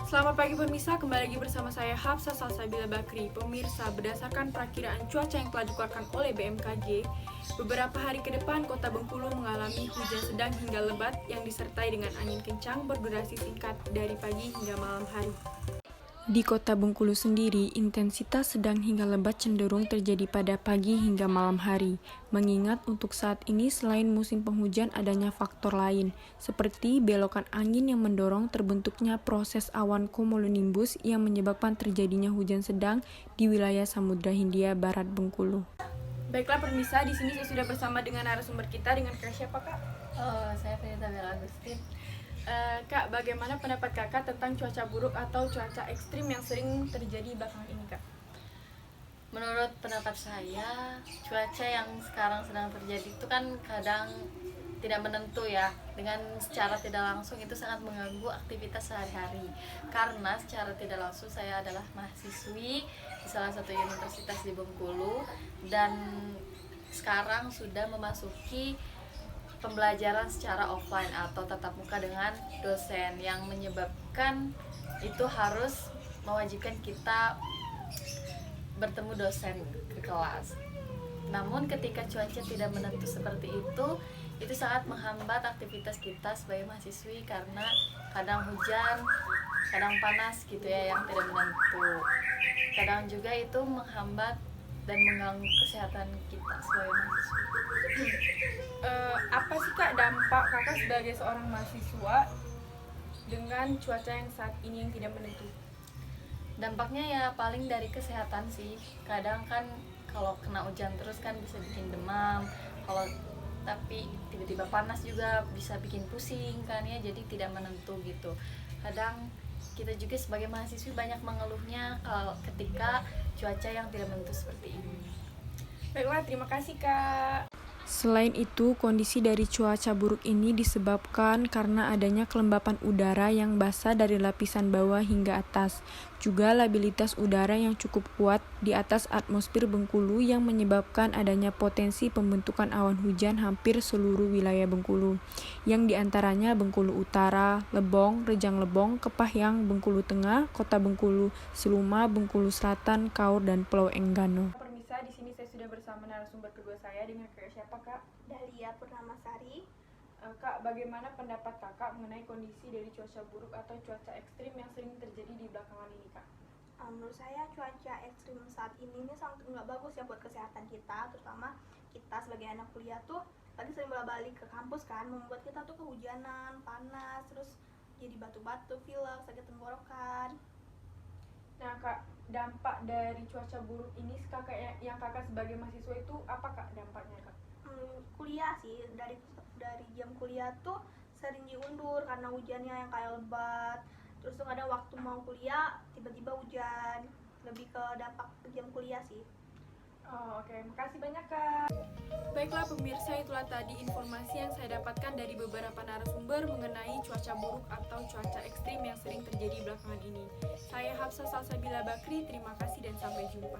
Selamat pagi pemirsa, kembali lagi bersama saya Hafsah Salsabila Bakri. Pemirsa, berdasarkan perakiraan cuaca yang telah dikeluarkan oleh BMKG, beberapa hari ke depan Kota Bengkulu mengalami hujan sedang hingga lebat yang disertai dengan angin kencang berdurasi singkat dari pagi hingga malam hari. Di Kota Bengkulu sendiri, intensitas sedang hingga lebat cenderung terjadi pada pagi hingga malam hari. Mengingat untuk saat ini selain musim penghujan adanya faktor lain, seperti belokan angin yang mendorong terbentuknya proses awan cumulonimbus yang menyebabkan terjadinya hujan sedang di wilayah Samudra Hindia Barat Bengkulu. Baiklah pemirsa, di sini saya sudah bersama dengan narasumber kita dengan siapa Kak? Saya Fenita Bella Agustin. Kak, bagaimana pendapat kakak tentang cuaca buruk atau cuaca ekstrim yang sering terjadi belakangan ini, Kak? Menurut pendapat saya, cuaca yang sekarang sedang terjadi itu kan kadang tidak menentu ya. Dengan secara tidak langsung itu sangat mengganggu aktivitas sehari-hari. Karena secara tidak langsung saya adalah mahasiswi di salah satu universitas di Bengkulu dan sekarang sudah memasuki pembelajaran secara offline atau tatap muka dengan dosen yang menyebabkan itu harus mewajibkan kita bertemu dosen ke kelas. Namun ketika cuaca tidak menentu seperti itu sangat menghambat aktivitas kita sebagai mahasiswi karena kadang hujan, kadang panas gitu ya yang tidak menentu. Kadang juga itu menghambat dan mengganggu kesehatan kita sebagai mahasiswa. Apa sih Kak dampak kakak sebagai seorang mahasiswa dengan cuaca yang saat ini yang tidak menentu? Dampaknya ya paling dari kesehatan sih. Kadang kan kalau kena hujan terus kan bisa bikin demam. Kalau tapi tiba-tiba panas juga bisa bikin pusing kan ya. Jadi tidak menentu gitu. Kadang kita juga sebagai mahasiswi banyak mengeluhnya kalau ketika cuaca yang tidak menentu seperti ini. Baiklah, terima kasih Kak. Selain itu, kondisi dari cuaca buruk ini disebabkan karena adanya kelembapan udara yang basah dari lapisan bawah hingga atas. Juga labilitas udara yang cukup kuat di atas atmosfer Bengkulu yang menyebabkan adanya potensi pembentukan awan hujan hampir seluruh wilayah Bengkulu, yang diantaranya Bengkulu Utara, Lebong, Rejang Lebong, Kepahyang, Bengkulu Tengah, Kota Bengkulu, Seluma, Bengkulu Selatan, Kaur, dan Pulau Enggano. Di sini saya sudah bersama narasumber kedua saya dengan siapa Kak? Dahlia Purnamasari. Kak, bagaimana pendapat Kakak mengenai kondisi dari cuaca buruk atau cuaca ekstrim yang sering terjadi di belakangan ini Kak? Menurut saya cuaca ekstrim saat ini sangat nggak bagus ya buat kesehatan kita, terutama kita sebagai anak kuliah tuh lagi sering bolak-balik ke kampus kan, membuat kita tuh kehujanan, panas, terus jadi batuk-batuk, pilek, sakit tenggorokan. Nah Kak, dampak dari cuaca buruk ini yang kakak sebagai mahasiswa itu apa Kak dampaknya Kak? Kuliah sih, dari jam kuliah tuh sering diundur karena hujannya yang kayak lebat. Terus tuh kadang waktu mau kuliah tiba-tiba hujan. Lebih ke dampak jam kuliah sih. Oke. Makasih banyak Kak. Baiklah pemirsa, itulah tadi informasi yang saya dapatkan dari beberapa narasumber mengenai cuaca buruk atau cuaca ekstrim yang sering terjadi belakangan ini. Saya Hafsah Salsabila Bakri, terima kasih dan sampai jumpa.